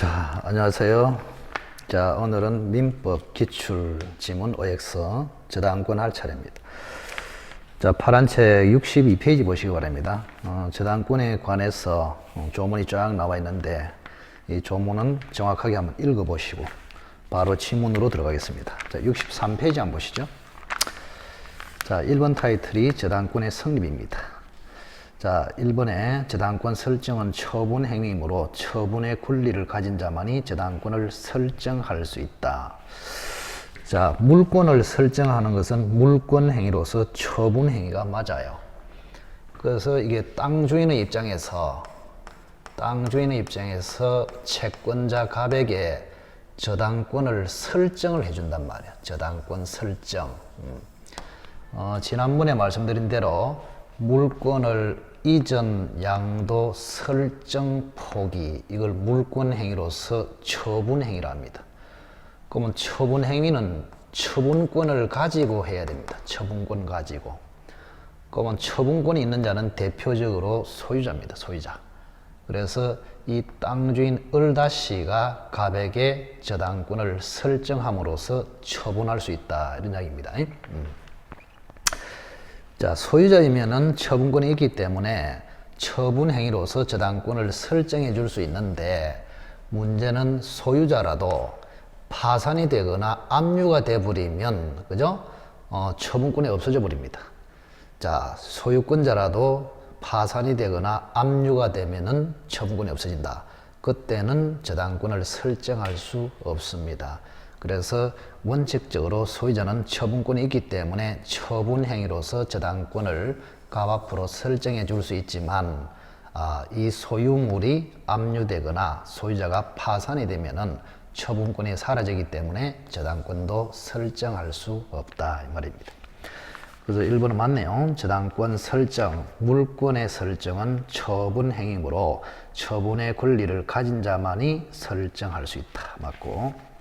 자, 안녕하세요. 자, 오늘은 민법 기출 지문 OX 저당권 할 차례입니다. 자, 파란 책 62페이지 보시기 바랍니다. 저당권에 관해서 조문이 쫙 나와 있는데 이 조문은 정확하게 한번 읽어보시고 바로 지문으로 들어가겠습니다. 자, 63페이지 한번 보시죠. 자, 1번 타이틀이 저당권의 성립입니다. 자, 1번에 저당권 설정은 처분 행위이므로 처분의 권리를 가진 자만이 저당권을 설정할 수 있다. 자, 물권을 설정하는 것은 물권 행위로서 처분 행위가 맞아요. 그래서 이게 땅 주인의 입장에서 채권자 갑에게 저당권을 설정을 해준단 말이야. 저당권 설정. 지난번에 말씀드린 대로 물권을 이전 양도 설정 포기, 이걸 물권 행위로서 처분 행위라 합니다. 그러면 처분 행위는 처분권을 가지고 해야 됩니다. 처분권 가지고. 그러면 처분권이 있는 자는 대표적으로 소유자입니다. 소유자. 그래서 이 땅 주인 을다씨가 갑에게 저당권을 설정함으로써 처분할 수 있다, 이런 이야기입니다. 자, 소유자이면은 처분권이 있기 때문에 처분 행위로서 저당권을 설정해 줄 수 있는데, 문제는 소유자라도 파산이 되거나 압류가 돼 버리면, 그죠? 처분권이 없어져 버립니다. 자, 소유권자라도 파산이 되거나 압류가 되면은 처분권이 없어진다. 그때는 저당권을 설정할 수 없습니다. 그래서 원칙적으로 소유자는 처분권이 있기 때문에 처분 행위로서 저당권을 갑 앞으로 설정해 줄 수 있지만, 이 소유물이 압류되거나 소유자가 파산이 되면은 처분권이 사라지기 때문에 저당권도 설정할 수 없다, 이 말입니다. 그래서 1번은 맞네요. 저당권 설정, 물권의 설정은 처분 행위이므로 처분의 권리를 가진 자만이 설정할 수 있다. 맞고,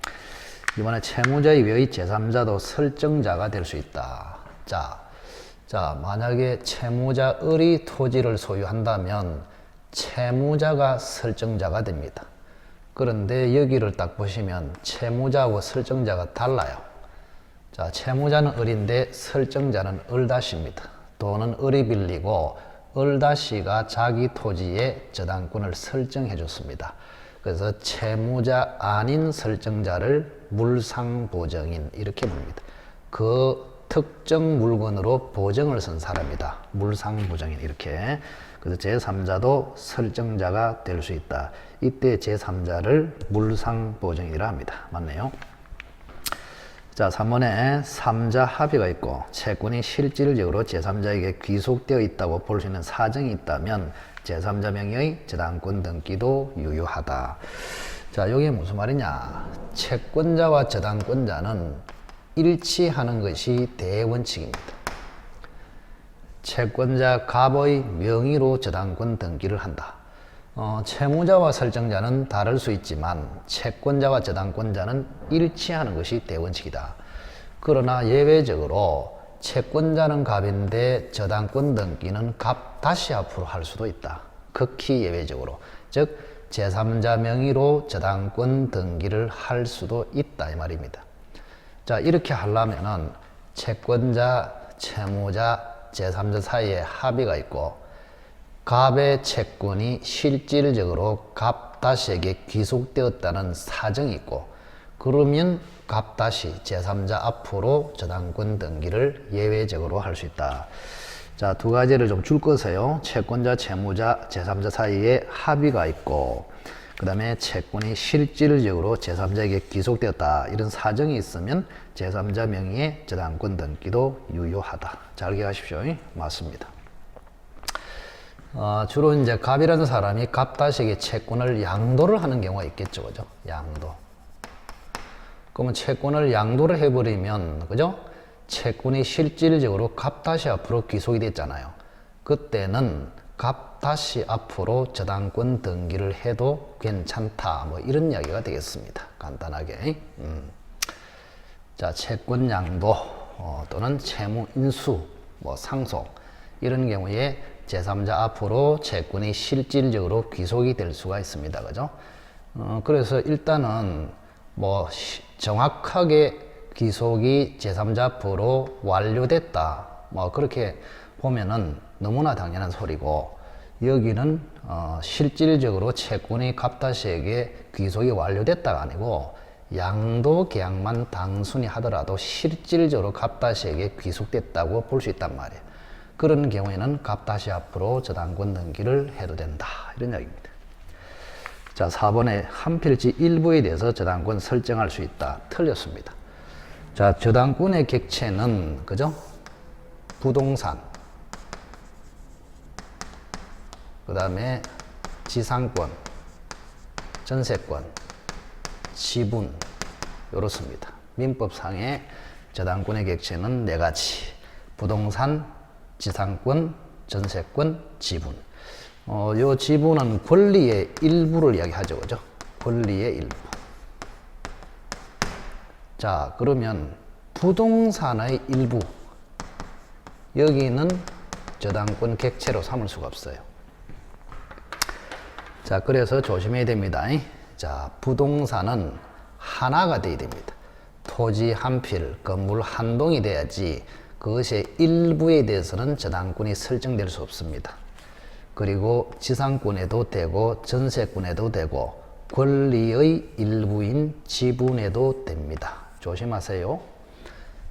이번에 채무자 이외의 제3자도 설정자가 될 수 있다. 자, 만약에 채무자 을이 토지를 소유한다면 채무자가 설정자가 됩니다. 그런데 여기를 딱 보시면 채무자하고 설정자가 달라요. 자, 채무자는 을인데 설정자는 을다씨입니다. 돈은 을이 빌리고 을다씨가 자기 토지에 저당권을 설정해 줬습니다. 그래서 채무자 아닌 설정자를 물상보정인, 이렇게 부릅니다. 그 특정 물건으로 보정을 쓴 사람이다. 물상보정인, 이렇게. 그래서 제3자도 설정자가 될 수 있다. 이때 제3자를 물상보정이라 합니다. 맞네요. 자, 3번에 3자 합의가 있고 채권이 실질적으로 제3자에게 귀속되어 있다고 볼 수 있는 사정이 있다면 제3자 명의의 저당권 등기도 유효하다. 자, 이게 무슨 말이냐? 채권자와 저당권자는 일치하는 것이 대원칙입니다. 채권자 갑의 명의로 저당권 등기를 한다. 채무자와 설정자는 다를 수 있지만 채권자와 저당권자는 일치하는 것이 대원칙이다. 그러나 예외적으로 채권자는 갑인데 저당권 등기는 갑 다시 앞으로 할 수도 있다. 극히 예외적으로. 즉 제3자 명의로 저당권 등기를 할 수도 있다, 이 말입니다. 자, 이렇게 하려면은 채권자, 채무자, 제3자 사이에 합의가 있고 갑의 채권이 실질적으로 갑 다시에게 귀속되었다는 사정이 있고, 그러면 갑 다시 제3자 앞으로 저당권 등기를 예외적으로 할 수 있다. 자, 두 가지를 좀 줄 거세요. 채권자, 채무자, 제3자 사이에 합의가 있고, 그 다음에 채권이 실질적으로 제3자에게 귀속되었다, 이런 사정이 있으면 제3자 명의의 저당권 등기도 유효하다. 잘 기억하십시오. 맞습니다. 주로 이제 갑이라는 사람이 갑 다시에게 채권을 양도를 하는 경우가 있겠죠. 그죠? 양도. 그러면 채권을 양도를 해버리면, 그죠? 채권이 실질적으로 갑 다시 앞으로 귀속이 됐잖아요. 그때는 갑 다시 앞으로 저당권 등기를 해도 괜찮다. 뭐 이런 이야기가 되겠습니다. 간단하게. 자, 채권 양도 또는 채무 인수, 뭐 상속, 이런 경우에 제3자 앞으로 채권이 실질적으로 귀속이 될 수가 있습니다. 그죠? 그래서 일단은 뭐 정확하게 귀속이 제3자포로 완료됐다. 뭐 그렇게 보면은 너무나 당연한 소리고, 여기는 실질적으로 채권이 갑다시에게 귀속이 완료됐다가 아니고 양도 계약만 단순히 하더라도 실질적으로 갑다시에게 귀속됐다고 볼 수 있단 말이에요. 그런 경우에는 갑다시 앞으로 저당권 등기를 해도 된다, 이런 이야기입니다. 자, 4번에 한 필지 일부에 대해서 저당권 설정할 수 있다. 틀렸습니다. 자, 저당권의 객체는 그죠? 부동산, 그 다음에 지상권, 전세권, 지분, 이렇습니다. 민법상의 저당권의 객체는 네 가지: 부동산, 지상권, 전세권, 지분. 요 지분은 권리의 일부를 이야기하죠, 그죠? 권리의 일부. 자, 그러면 부동산의 일부, 여기는 저당권 객체로 삼을 수가 없어요. 자, 그래서 조심해야 됩니다. 자, 부동산은 하나가 돼야 됩니다. 토지 한 필, 건물 한 동이 돼야지 그것의 일부에 대해서는 저당권이 설정될 수 없습니다. 그리고 지상권에도 되고 전세권에도 되고 권리의 일부인 지분에도 됩니다. 조심하세요.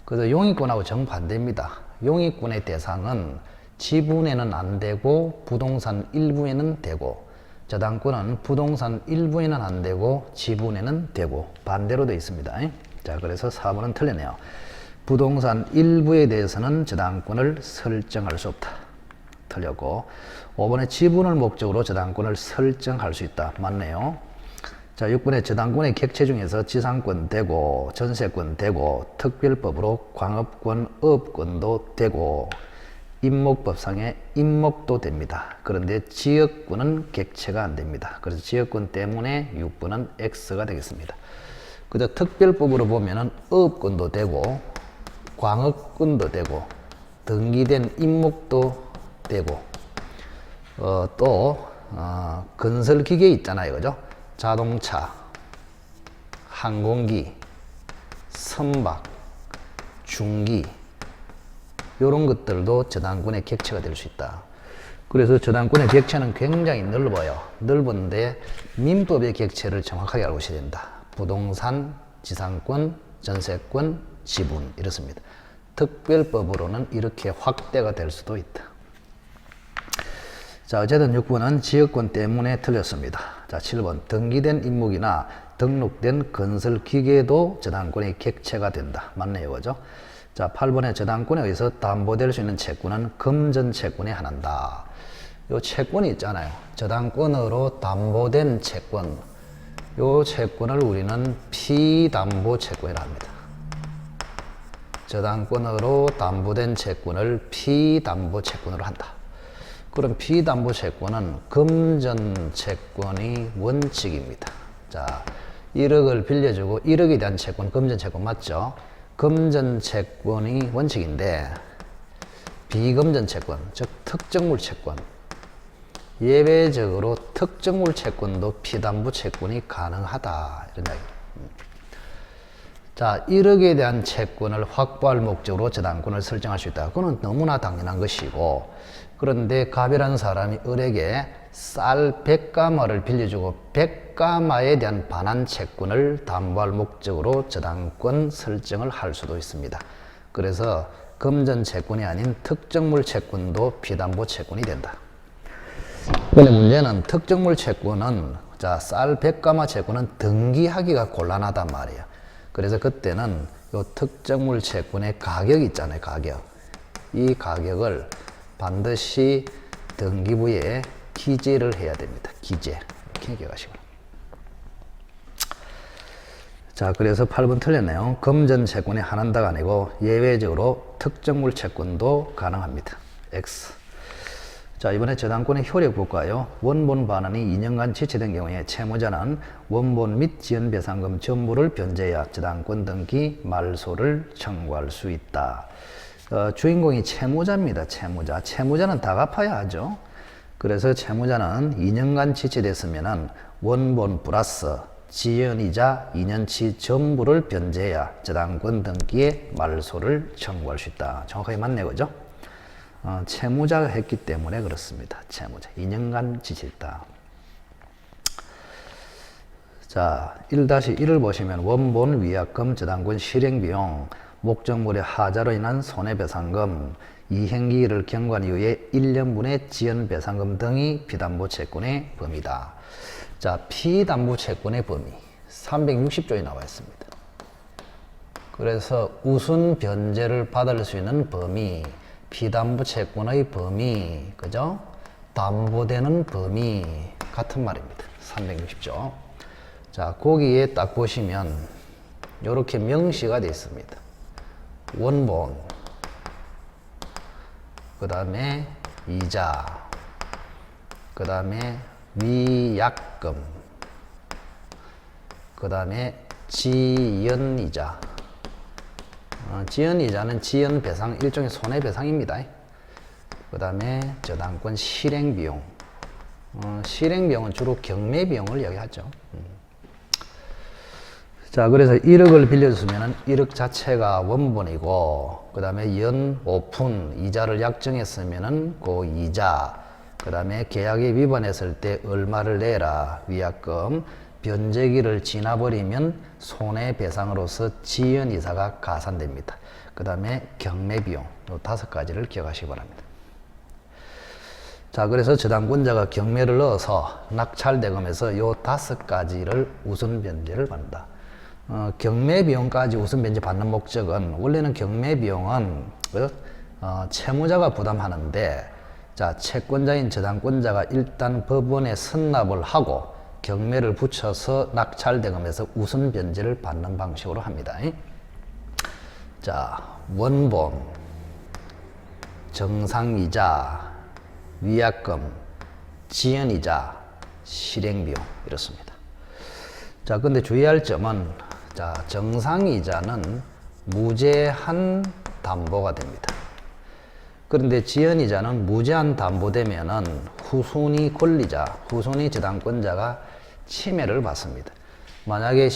그래서 용익권하고 정반대입니다. 용익권의 대상은 지분에는 안 되고 부동산 일부에는 되고, 저당권은 부동산 일부에는 안 되고 지분에는 되고, 반대로 되어 있습니다. 자, 그래서 4번은 틀리네요. 부동산 일부에 대해서는 저당권을 설정할 수 없다. 틀렸고, 5번에 지분을 목적으로 저당권을 설정할 수 있다. 맞네요. 자, 6번에 저당권의 객체 중에서 지상권 되고 전세권 되고 특별법으로 광업권, 업권도 되고 임목법상의 임목도 됩니다. 그런데 지역권은 객체가 안 됩니다. 그래서 지역권 때문에 6번은 X가 되겠습니다. 그저 특별법으로 보면은 업권도 되고 광업권도 되고 등기된 임목도 되고 또 건설기계 있잖아요, 그죠? 자동차, 항공기, 선박, 중기, 이런 것들도 저당권의 객체가 될 수 있다. 그래서 저당권의 객체는 굉장히 넓어요. 넓은데 민법의 객체를 정확하게 알고 있어야 된다. 부동산, 지상권, 전세권, 지분, 이렇습니다. 특별법으로는 이렇게 확대가 될 수도 있다. 자, 어쨌든 6번은 지역권 때문에 틀렸습니다. 자, 7번 등기된 임목이나 등록된 건설기계도 저당권의 객체가 된다. 맞네요, 그죠? 자, 8번에 저당권에 의해서 담보될 수 있는 채권은 금전채권에 한한다. 요 채권이 있잖아요. 저당권으로 담보된 채권, 요 채권을 우리는 피담보채권이라 합니다. 저당권으로 담보된 채권을 피담보채권으로 한다. 그럼 피담보채권은 금전채권이 원칙입니다. 자, 1억을 빌려주고 1억에 대한 채권, 금전채권 맞죠? 금전채권이 원칙인데 비금전채권, 즉 특정물채권, 예외적으로 특정물채권도 피담보채권이 가능하다, 이런 이야기입니다. 자, 1억에 대한 채권을 확보할 목적으로 저당권을 설정할 수 있다. 그건 너무나 당연한 것이고, 그런데 갑이라는 사람이 을에게 쌀 100가마를 빌려주고 100가마에 대한 반환 채권을 담보할 목적으로 저당권 설정을 할 수도 있습니다. 그래서 금전 채권이 아닌 특정물 채권도 피담보 채권이 된다. 그런데 문제는 특정물 채권은, 자, 쌀 100가마 채권은 등기하기가 곤란하단 말이에요. 그래서 그때는 요 특정물 채권의 가격이 있잖아요, 가격. 이 가격을 반드시 등기부에 기재를 해야 됩니다. 기재. 이렇게 기억하시고. 자, 그래서 8번 틀렸네요. 금전 채권이 한한다가 아니고 예외적으로 특정물 채권도 가능합니다. X. 자, 이번에 저당권의 효력 볼까요? 원본 반환이 2년간 지체된 경우에 채무자는 원본 및 지연배상금 전부를 변제해야 저당권 등기 말소를 청구할 수 있다. 주인공이 채무자입니다. 채무자는 다 갚아야 하죠. 그래서 채무자는 2년간 지체됐으면 원본 플러스 지연이자 2년치 전부를 변제해야 저당권 등기에 말소를 청구할 수 있다. 정확하게 맞네, 그죠? 채무자가 했기 때문에 그렇습니다. 채무자. 2년간 지칠다. 자, 1-1을 보시면 원본 위약금 저당권 실행비용 목적물의 하자로 인한 손해배상금 이행기일을 경과한 이후에 1년분의 지연배상금 등이 피담보 채권의 범위다. 자, 피담보 채권의 범위 360조에 나와 있습니다. 그래서 우선 변제를 받을 수 있는 범위, 피담보 채권의 범위, 그죠? 담보되는 범위 같은 말입니다. 360조. 자, 거기에 딱 보시면 이렇게 명시가 되어 있습니다. 원본, 그 다음에 이자, 그 다음에 위약금, 그 다음에 지연이자. 지연이자는 지연배상, 일종의 손해배상입니다. 그 다음에 저당권 실행비용. 실행비용은 주로 경매비용을 이야기하죠. 자, 그래서 1억을 빌려줬으면 1억 자체가 원본이고, 그 다음에 연 오픈 이자를 약정했으면은 그 이자, 그 다음에 계약에 위반했을 때 얼마를 내라, 위약금, 변제기를 지나버리면 손해배상으로서 지연이자가 가산됩니다. 그 다음에 경매비용, 이 5가지를 기억하시기 바랍니다. 자, 그래서 저당권자가 경매를 넣어서 낙찰대금에서 이 5가지를 우선 변제를 받는다. 경매비용까지 우선 변제 받는 목적은, 원래는 경매비용은 채무자가 부담하는데, 자, 채권자인 저당권자가 일단 법원에 선납을 하고 경매를 붙여서 낙찰대금에서 우선 변제를 받는 방식으로 합니다. 자, 원본, 정상이자, 위약금, 지연이자, 실행비용 이렇습니다. 자, 근데 주의할 점은, 자, 정상이자는 무제한 담보가 됩니다. 그런데 지연이자는 무제한 담보되면은 후순위 권리자, 후순위 저당권자가 침해를 받습니다. 만약에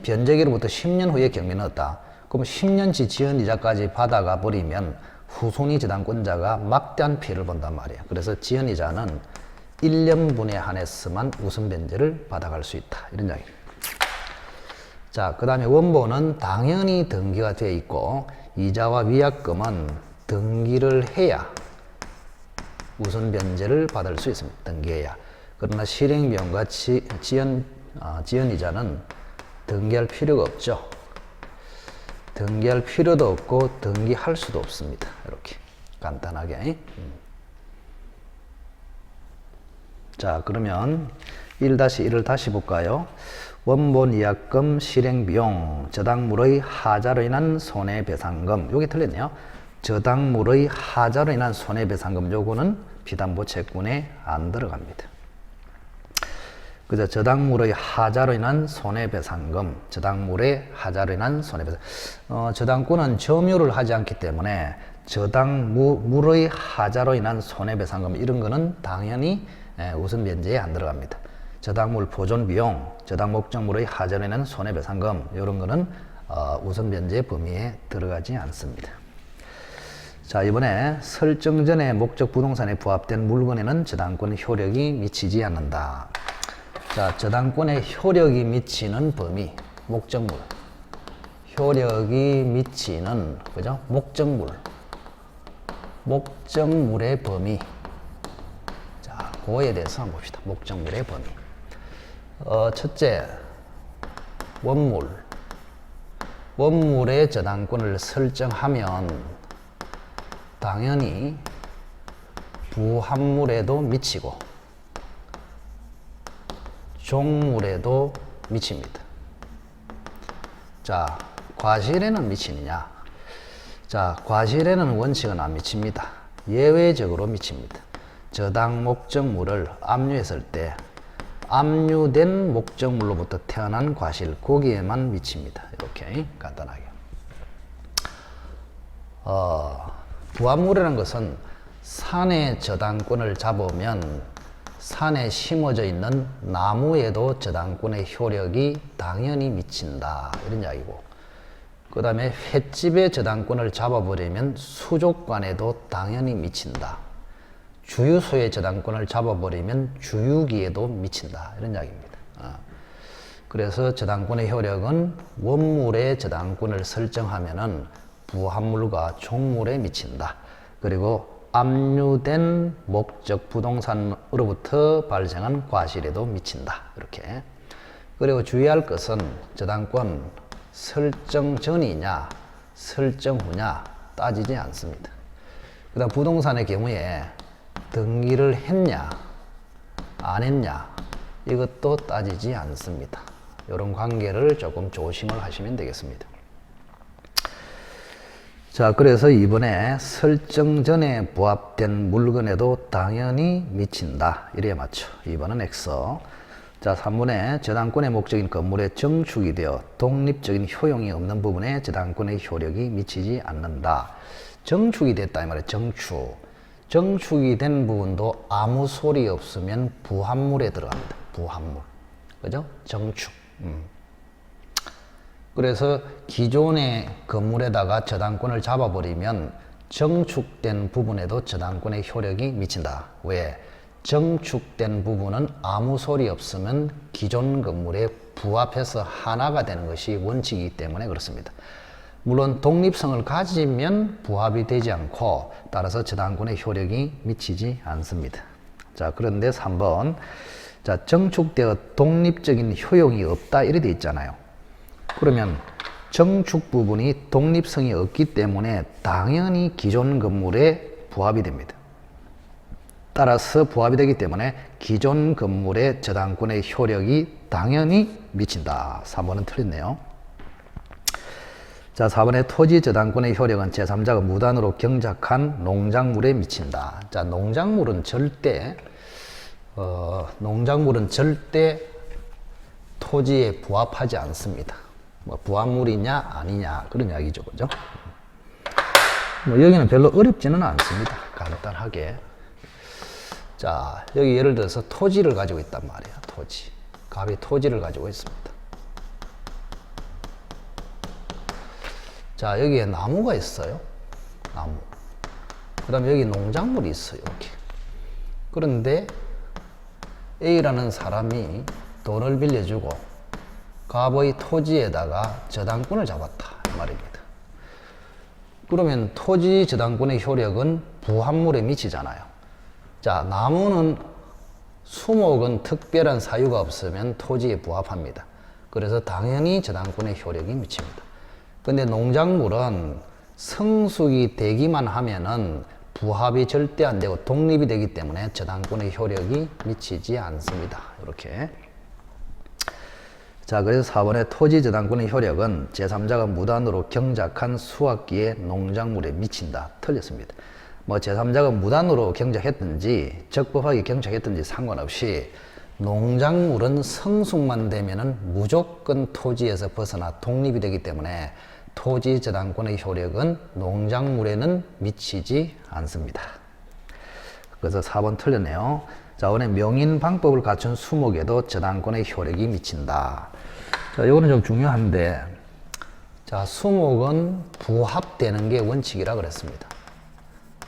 변제기로부터 10년 후에 경매를 넣었다. 그럼 10년치 지연이자까지 받아가 버리면 후순위 저당권자가 막대한 피해를 본단 말이에요. 그래서 지연이자는 1년분에 한해서만 우선 변제를 받아갈 수 있다. 이런 이야기입니다. 자, 그 다음에 원본은 당연히 등기가 되어 있고, 이자와 위약금은 등기를 해야 우선 변제를 받을 수 있습니다. 등기해야. 그러나 실행비용과 지연이자는 등기할 필요가 없죠. 등기할 필요도 없고 등기할 수도 없습니다. 이렇게 간단하게. 자, 그러면 1-1을 다시 볼까요? 원본 위약금 실행비용 저당물의 하자로 인한 손해배상금, 요게 틀렸네요. 저당물의 하자로 인한 손해배상금, 요거는 피담보 채권에 안 들어갑니다. 그래서 저당물의 하자로 인한 손해배상금, 저당물의 하자로 인한 손해배상. 저당권은 점유를 하지 않기 때문에 저당물의 하자로 인한 손해배상금 이런 거는 당연히 우선 변제에 안 들어갑니다. 저당물 보존 비용, 저당 목적물의 하자로 인한 손해배상금 이런 거는 우선 변제 범위에 들어가지 않습니다. 자, 이번에 설정 전에 목적 부동산에 부합된 물건에는 저당권 효력이 미치지 않는다. 자, 저당권에 효력이 미치는 범위, 목적물. 효력이 미치는, 그죠? 목적물. 목적물의 범위. 자, 그거에 대해서 한번 봅시다. 목적물의 범위. 첫째, 원물. 원물의 저당권을 설정하면 당연히 부합물에도 미치고 종물에도 미칩니다. 자, 과실에는 미치느냐? 자, 과실에는 원칙은 안 미칩니다. 예외적으로 미칩니다. 저당 목적물을 압류했을 때 압류된 목적물로부터 태어난 과실, 거기에만 미칩니다. 이렇게 간단하게. 부합물이라는 것은 산의 저당권을 잡으면 산에 심어져 있는 나무에도 저당권의 효력이 당연히 미친다. 이런 이야기고. 그 다음에 횟집의 저당권을 잡아버리면 수족관에도 당연히 미친다. 주유소의 저당권을 잡아버리면 주유기에도 미친다. 이런 이야기입니다. 그래서 저당권의 효력은 원물의 저당권을 설정하면은 부합물과 종물에 미친다. 그리고 압류된 목적 부동산으로부터 발생한 과실에도 미친다. 이렇게. 그리고 주의할 것은 저당권 설정 전이냐 설정 후냐 따지지 않습니다. 그 다음 부동산의 경우에 등기를 했냐 안 했냐 이것도 따지지 않습니다. 이런 관계를 조금 조심을 하시면 되겠습니다. 자, 그래서 이번에 설정 전에 부합된 물건에도 당연히 미친다. 이래 맞죠. 2번은 X. 자, 3번에 저당권의 목적인 건물에 정축이 되어 독립적인 효용이 없는 부분에 저당권의 효력이 미치지 않는다. 정축이 됐다 이 말이에요. 정축. 정축이 된 부분도 아무 소리 없으면 부합물에 들어갑니다. 부합물. 그죠? 정축. 그래서 기존의 건물에다가 저당권을 잡아버리면 정축된 부분에도 저당권의 효력이 미친다. 왜? 정축된 부분은 아무 소리 없으면 기존 건물에 부합해서 하나가 되는 것이 원칙이기 때문에 그렇습니다. 물론 독립성을 가지면 부합이 되지 않고 따라서 저당권의 효력이 미치지 않습니다. 자, 그런데 3번. 자, 정축되어 독립적인 효용이 없다 이래 돼 있잖아요. 그러면 정축 부분이 독립성이 없기 때문에 당연히 기존 건물에 부합이 됩니다. 따라서 부합이 되기 때문에 기존 건물의 저당권의 효력이 당연히 미친다. 3번은 틀렸네요. 자, 4번에 토지 저당권의 효력은 제3자가 무단으로 경작한 농작물에 미친다. 자, 농작물은 절대 토지에 부합하지 않습니다. 뭐 부합물이냐 아니냐 그런 이야기죠. 그죠? 뭐 여기는 별로 어렵지는 않습니다. 간단하게. 자, 여기 예를 들어서 토지를 가지고 있단 말이에요. 토지. 갑이 토지를 가지고 있습니다. 자, 여기에 나무가 있어요. 나무. 그 다음에 여기 농작물이 있어요. 이렇게. 그런데 A라는 사람이 돈을 빌려주고 갑의 토지에다가 저당권을 잡았다 이 말입니다. 그러면 토지 저당권의 효력은 부합물에 미치잖아요. 자, 나무는 수목은 특별한 사유가 없으면 토지에 부합합니다. 그래서 당연히 저당권의 효력이 미칩니다. 근데 농작물은 성숙이 되기만 하면은 부합이 절대 안 되고 독립이 되기 때문에 저당권의 효력이 미치지 않습니다. 이렇게. 자, 그래서 4번에 토지 저당권의 효력은 제3자가 무단으로 경작한 수확기의 농작물에 미친다. 틀렸습니다. 뭐 제3자가 무단으로 경작했든지 적법하게 경작했든지 상관없이 농작물은 성숙만 되면은 무조건 토지에서 벗어나 독립이 되기 때문에 토지 저당권의 효력은 농작물에는 미치지 않습니다. 그래서 4번 틀렸네요. 자, 오늘 명인 방법을 갖춘 수목에도 저당권의 효력이 미친다. 자, 이거는 좀 중요한데, 자, 수목은 부합되는 게 원칙이라 그랬습니다.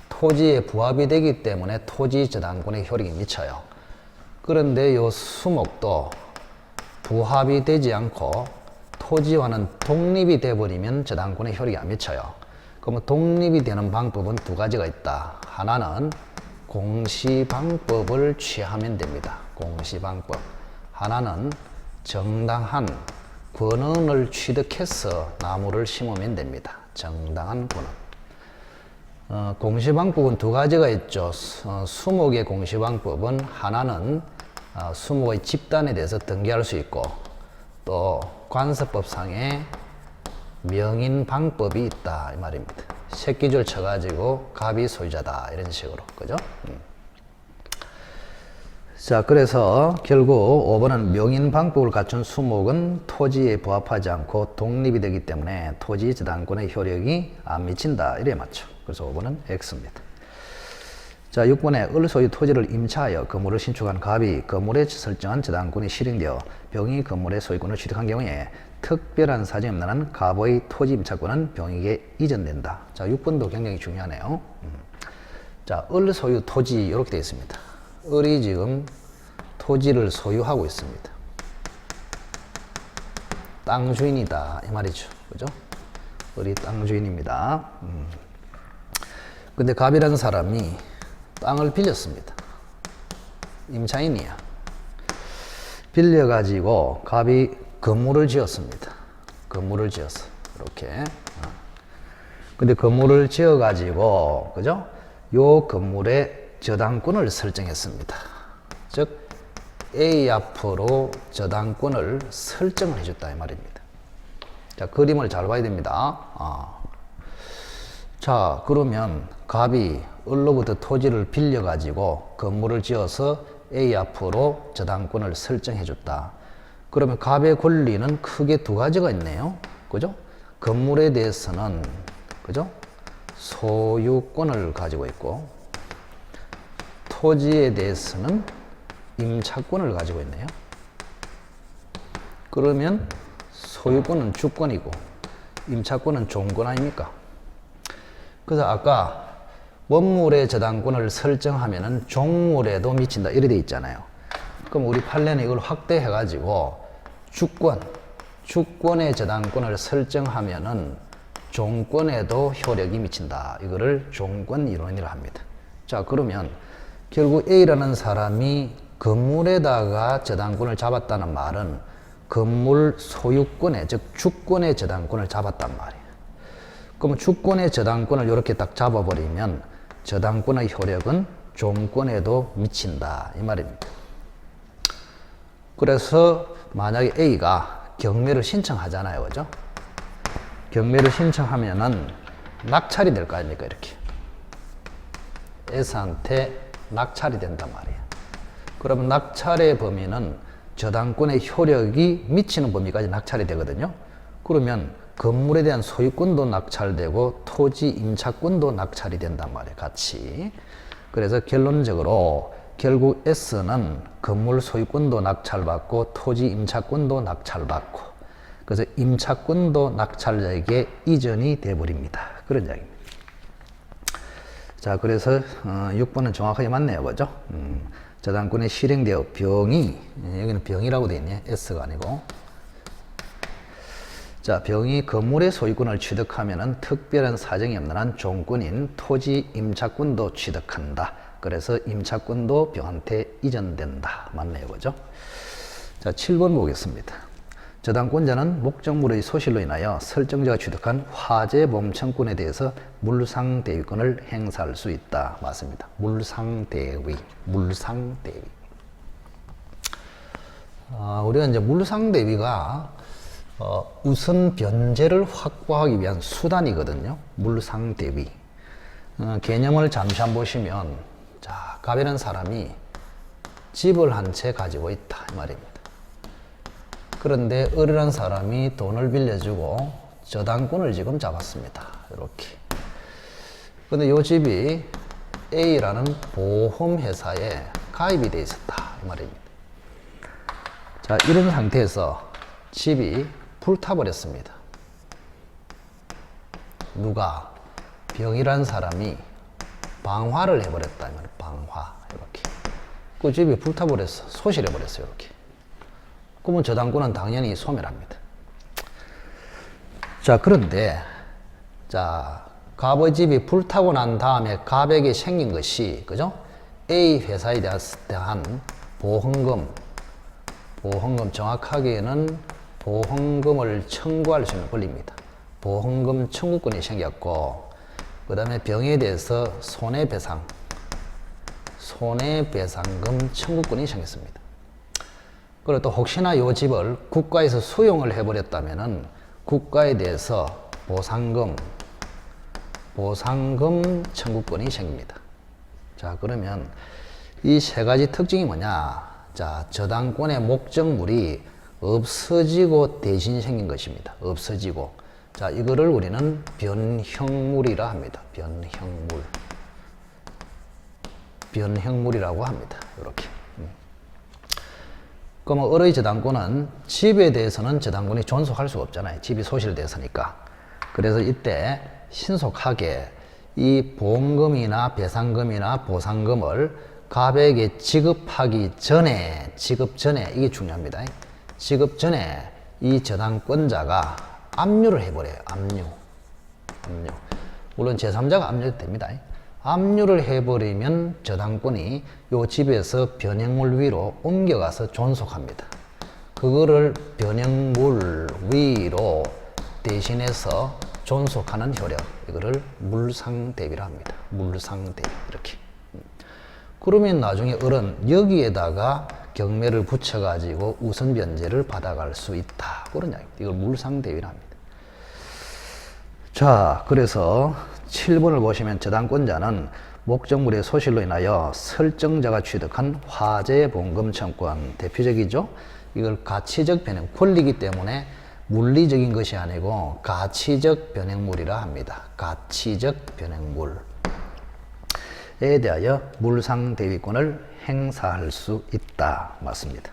토지에 부합이 되기 때문에 토지 저당권의 효력이 미쳐요. 그런데 이 수목도 부합이 되지 않고 토지와는 독립이 되어버리면 저당권의 효력이 안 미쳐요. 그러면 독립이 되는 방법은 두 가지가 있다. 하나는 공시방법을 취하면 됩니다. 공시방법. 하나는 정당한 권언을 취득해서 나무를 심으면 됩니다. 정당한 권언. 공시방법은 두 가지가 있죠. 수목의 공시방법은 하나는 수목의 집단에 대해서 등기할 수 있고 또 관습법상에 명인방법이 있다 이 말입니다. 새끼줄 쳐가지고 갑이 소유자다 이런 식으로. 그죠? 자, 그래서 결국 5번은 명인방법을 갖춘 수목은 토지에 부합하지 않고 독립이 되기 때문에 토지 저당권의 효력이 안 미친다 이래 맞죠. 그래서 5번은 X입니다. 자, 6번에 을 소유 토지를 임차하여 건물을 신축한 갑이 건물에 설정한 저당권이 실행되어 병이 건물의 소유권을 취득한 경우에 특별한 사정이 없는 한 갑의 토지 임차권은 병에게 이전된다. 자, 6번도 굉장히 중요하네요. 자, 을 소유 토지 이렇게 되어 있습니다. 을이 지금 토지를 소유하고 있습니다. 땅 주인이다 이 말이죠. 그죠? 을이 땅 주인입니다. 근데 갑이라는 사람이 땅을 빌렸습니다. 임차인이야. 빌려가지고 갑이 건물을 지었습니다. 건물을 지었어. 이렇게. 근데 건물을 지어가지고, 그죠? 요 건물에 저당권을 설정했습니다. 즉, A 앞으로 저당권을 설정을 해줬다 이 말입니다. 자, 그림을 잘 봐야 됩니다. 자, 그러면 갑이 을로부터 토지를 빌려가지고 건물을 지어서 A 앞으로 저당권을 설정해줬다. 그러면 갑의 권리는 크게 두 가지가 있네요. 그죠? 건물에 대해서는, 그죠? 소유권을 가지고 있고, 토지에 대해서는 임차권을 가지고 있네요. 그러면 소유권은 주권이고, 임차권은 종권 아닙니까? 그래서 아까 원물의 저당권을 설정하면은 종물에도 미친다 이래 돼 있잖아요. 그럼 우리 판례는 이걸 확대해 가지고 주권의 저당권을 설정하면은 종권에도 효력이 미친다. 이거를 종권 이론이라 합니다. 자, 그러면 결국 A라는 사람이 건물에다가 저당권을 잡았다는 말은 건물 소유권의, 즉 주권의 저당권을 잡았단 말이에요. 그럼 주권의 저당권을 이렇게 딱 잡아버리면 저당권의 효력은 종권에도 미친다 이 말입니다. 그래서 만약에 A가 경매를 신청하잖아요. 그죠? 경매를 신청하면은 낙찰이 될 거 아닙니까? 이렇게 S한테 낙찰이 된단 말이에요. 그러면 낙찰의 범위는 저당권의 효력이 미치는 범위까지 낙찰이 되거든요. 그러면 건물에 대한 소유권도 낙찰되고 토지 임차권도 낙찰이 된단 말이에요. 같이. 그래서 결론적으로 결국 S는 건물 소유권도 낙찰받고 토지 임차권도 낙찰받고, 그래서 임차권도 낙찰자에게 이전이 돼버립니다. 그런 이야기입니다. 자, 그래서 6번은 정확하게 맞네요. 그죠? 저당권이 실행되어 병이, 여기는 병이라고 되어 있네. S가 아니고. 자, 병이 건물의 소유권을 취득하면은 특별한 사정이 없는 한 종권인 토지 임차권도 취득한다. 그래서 임차권도 병한테 이전된다. 맞네요. 그죠? 자, 7번 보겠습니다. 저당권자는 목적물의 소실로 인하여 설정자가 취득한 화재 보험청구권에 대해서 물상대위권을 행사할 수 있다. 맞습니다. 물상대위. 우리가 이제 물상대위가 우선 변제를 확보하기 위한 수단이거든요. 물상대위. 개념을 잠시 한번 보시면, 자, 갑이라는 사람이 집을 한 채 가지고 있다 이 말입니다. 그런데 을이라는 사람이 돈을 빌려주고 저당권을 지금 잡았습니다. 이렇게. 근데 이 집이 A라는 보험회사에 가입이 되어 있었다 이 말입니다. 자, 이런 상태에서 집이 불타버렸습니다. 누가? 병이란 사람이 방화를 해버렸다. 방화. 이렇게. 그 집이 불타버렸어. 소실해버렸어요. 이렇게. 그러면 저당권은 당연히 소멸합니다. 자, 그런데, 자, 갑의 집이 불타고 난 다음에 갑에게 생긴 것이, 그죠? A 회사에 대한 보험금, 정확하게는 보험금을 청구할 수 있는 권리입니다. 보험금 청구권이 생겼고, 그 다음에 병에 대해서 손해배상금 청구권이 생겼습니다. 그리고 또 혹시나 이 집을 국가에서 수용을 해버렸다면은 국가에 대해서 보상금 청구권이 생깁니다. 자, 그러면 이 세 가지 특징이 뭐냐? 자, 저당권의 목적물이 없어지고 대신 생긴 것입니다. 없어지고. 자, 이거를 우리는 변형물이라 합니다. 변형물. 변형물이라고 합니다. 이렇게. 그러면 을의 저당권은 집에 대해서는 저당권이 존속할 수가 없잖아요. 집이 소실돼서니까. 그래서 이때 신속하게 이 보험금이나 배상금이나 보상금을 갑에게 지급 전에 이게 중요합니다. 지급 전에 이 저당권자가 압류를 해버려요. 압류. 물론 제3자가 압류해도 됩니다. 압류를 해버리면 저당권이 요 집에서 변형물 위로 옮겨가서 존속합니다. 그거를 변형물 위로 대신해서 존속하는 효력, 이거를 물상대비라 합니다. 물상대비, 이렇게. 그러면 나중에 을은 여기에다가 경매를 붙여가지고 우선 변제를 받아갈 수 있다. 그런 이야기. 이걸 물상대비라 합니다. 자, 그래서 7번을 보시면 저당권자는 목적물의 소실로 인하여 설정자가 취득한 화재보험금 청구권, 대표적이죠. 이걸 가치적 변형, 권리이기 때문에 물리적인 것이 아니고 가치적 변형물이라 합니다. 가치적 변형물에 대하여 물상대위권을 행사할 수 있다. 맞습니다.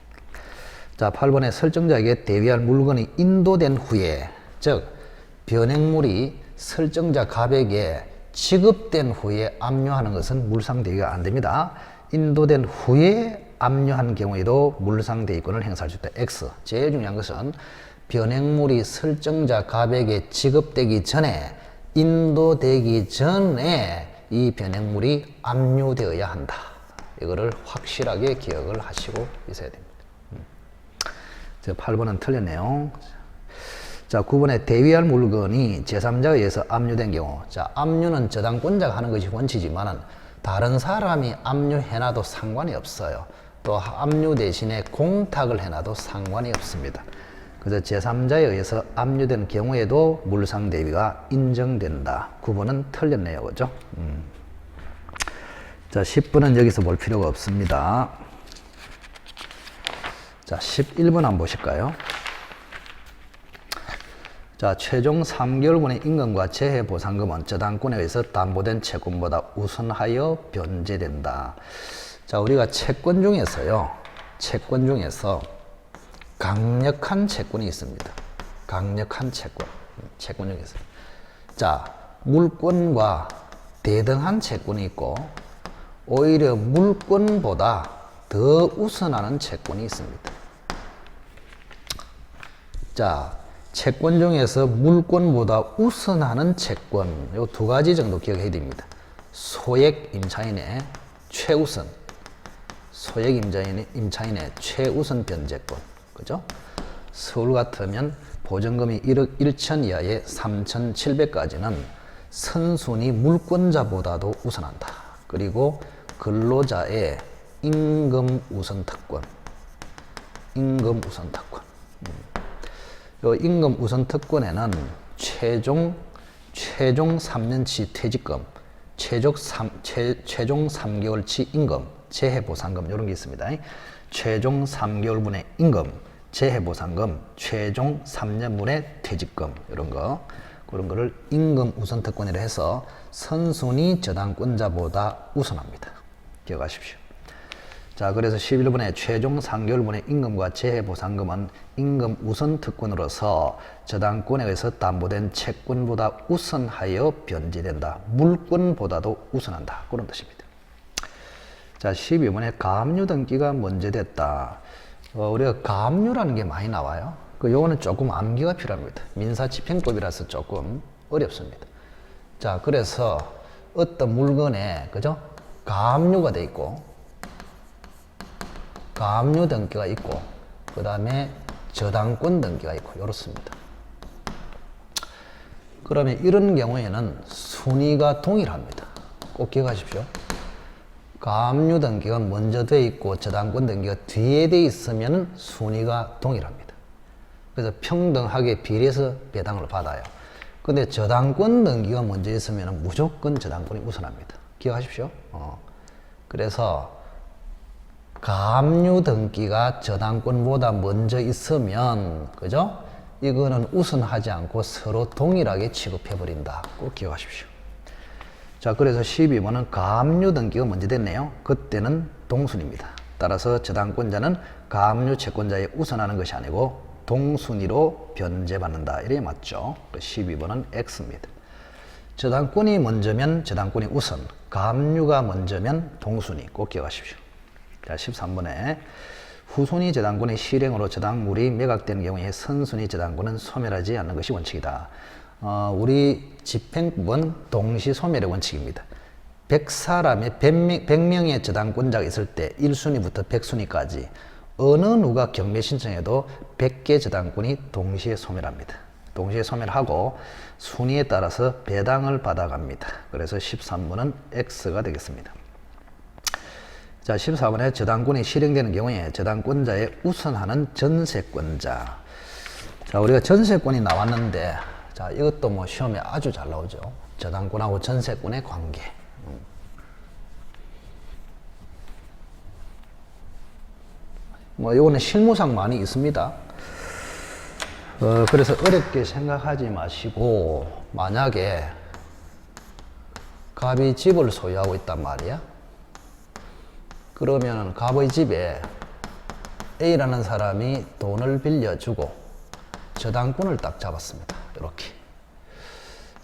자, 8번에 설정자에게 대위할 물건이 인도된 후에, 즉 변형물이 설정자 갑에게 지급된 후에 압류하는 것은 물상대위가 안 됩니다. 인도된 후에 압류한 경우에도 물상대위권을 행사할 수 있다. X. 제일 중요한 것은 변형물이 설정자 갑에게 지급되기 전에, 인도되기 전에 이 변형물이 압류되어야 한다. 이거를 확실하게 기억을 하시고 있어야 됩니다. 8번은 틀렸네요. 자, 9번에 대위할 물건이 제3자에 의해서 압류된 경우. 자, 압류는 저당권자가 하는 것이 원칙이지만은 다른 사람이 압류해놔도 상관이 없어요. 또 압류 대신에 공탁을 해놔도 상관이 없습니다. 그래서 제3자에 의해서 압류된 경우에도 물상대위가 인정된다. 9번은 틀렸네요. 그죠? 자, 10번은 여기서 볼 필요가 없습니다. 자, 11번 한번 보실까요? 자, 최종 3개월분의 임금과 재해 보상금은 저당권에 의해서 담보된 채권보다 우선하여 변제된다. 자, 우리가 채권 중에서 강력한 채권이 있습니다. 강력한 채권 중에서. 자, 물권과 대등한 채권이 있고, 오히려 물권보다 더 우선하는 채권이 있습니다. 자, 채권 중에서 물권보다 우선하는 채권, 요 두 가지 정도 기억해야 됩니다. 소액 임차인의 최우선, 임차인의 최우선 변제권, 그죠? 서울 같으면 보증금이 1억 1천 이하의 3,700까지는 선순위 물권자보다도 우선한다. 그리고 근로자의 임금 우선 특권. 요 임금 우선 특권에는 최종 3년치 퇴직금, 최종 3개월치 임금, 재해보상금 이런 게 있습니다. 최종 3개월분의 임금, 재해보상금, 최종 3년분의 퇴직금 이런 거, 그런 거를 임금 우선 특권이라 해서 선순위 저당권자보다 우선합니다. 기억하십시오. 자, 그래서 11번에 최종 3개월분의 임금과 재해보상금은 임금 우선 특권으로서 저당권에 의해서 담보된 채권보다 우선하여 변제된다. 물권보다도 우선한다. 그런 뜻입니다. 자, 12번에 가압류 등기가 문제됐다. 우리가 가압류라는 게 많이 나와요. 요거는 조금 암기가 필요합니다. 민사집행법이라서 조금 어렵습니다. 자, 그래서 어떤 물건에, 그죠? 가압류가 돼 있고, 가압류 등기가 있고, 그 다음에 저당권 등기가 있고, 이렇습니다. 그러면 이런 경우에는 순위가 동일합니다. 꼭 기억하십시오. 가압류 등기가 먼저 돼 있고, 저당권 등기가 뒤에 돼 있으면 순위가 동일합니다. 그래서 평등하게 비례해서 배당을 받아요. 근데 저당권 등기가 먼저 있으면 무조건 저당권이 우선합니다. 기억하십시오. 그래서 가압류 등기가 저당권보다 먼저 있으면, 그죠? 이거는 우선하지 않고 서로 동일하게 취급해버린다. 꼭 기억하십시오. 자, 그래서 12번은 가압류 등기가 먼저 됐네요. 그때는 동순입니다. 따라서 저당권자는 가압류 채권자에 우선하는 것이 아니고 동순위로 변제받는다. 이래 맞죠? 12번은 X입니다. 저당권이 먼저면 저당권이 우선, 가압류가 먼저면 동순위. 꼭 기억하십시오. 자, 13번에 후순위 저당권의 실행으로 저당물이 매각되는 경우에 선순위 저당권은 소멸하지 않는 것이 원칙이다. 우리 집행법은 동시소멸의 원칙입니다. 100사람의 100명의 저당권자가 있을 때 1순위부터 100순위까지 어느 누가 경매 신청해도 100개 저당권이 동시에 소멸합니다. 동시에 소멸하고 순위에 따라서 배당을 받아갑니다. 그래서 13번은 X가 되겠습니다. 자, 14번에 저당권이 실행되는 경우에 저당권자에 우선하는 전세권자. 자, 우리가 전세권이 나왔는데, 자, 이것도 뭐 시험에 아주 잘 나오죠. 저당권하고 전세권의 관계. 뭐, 이거는 실무상 많이 있습니다. 그래서 어렵게 생각하지 마시고, 만약에 갑이 집을 소유하고 있단 말이야. 그러면 갑의 집에 A라는 사람이 돈을 빌려주고 저당권을 딱 잡았습니다. 이렇게.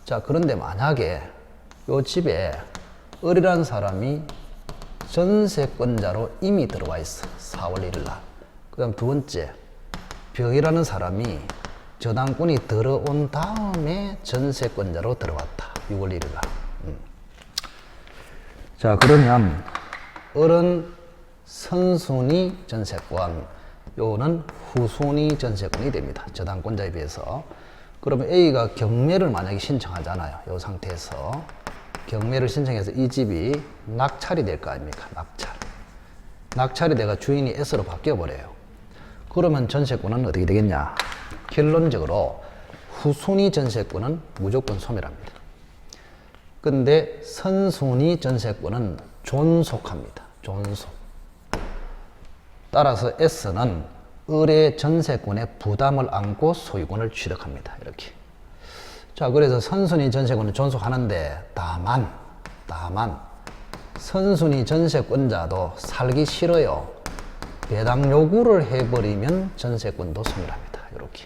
자, 그런데 만약에 이 집에 을이라는 사람이 전세권자로 이미 들어와 있어. 4월 1일 날. 그 다음 두 번째, 병이라는 사람이 저당권이 들어온 다음에 전세권자로 들어왔다. 6월 1일 날. 자, 그러면 을은 선순위 전세권, 요는 후순위 전세권이 됩니다. 저당권자에 비해서. 그러면 A가 경매를 만약에 신청하잖아요. 이 상태에서 경매를 신청해서 이 집이 낙찰이 될 거 아닙니까? 낙찰이 돼가 주인이 S로 바뀌어 버려요. 그러면 전세권은 어떻게 되겠냐? 결론적으로 후순위 전세권은 무조건 소멸합니다. 근데 선순위 전세권은 존속합니다. 존속. 따라서 S는 을의 전세권의 부담을 안고 소유권을 취득합니다. 이렇게. 자, 그래서 선순위 전세권은 존속하는데 다만 선순위 전세권자도 살기 싫어요. 배당 요구를 해버리면 전세권도 소멸합니다. 이렇게.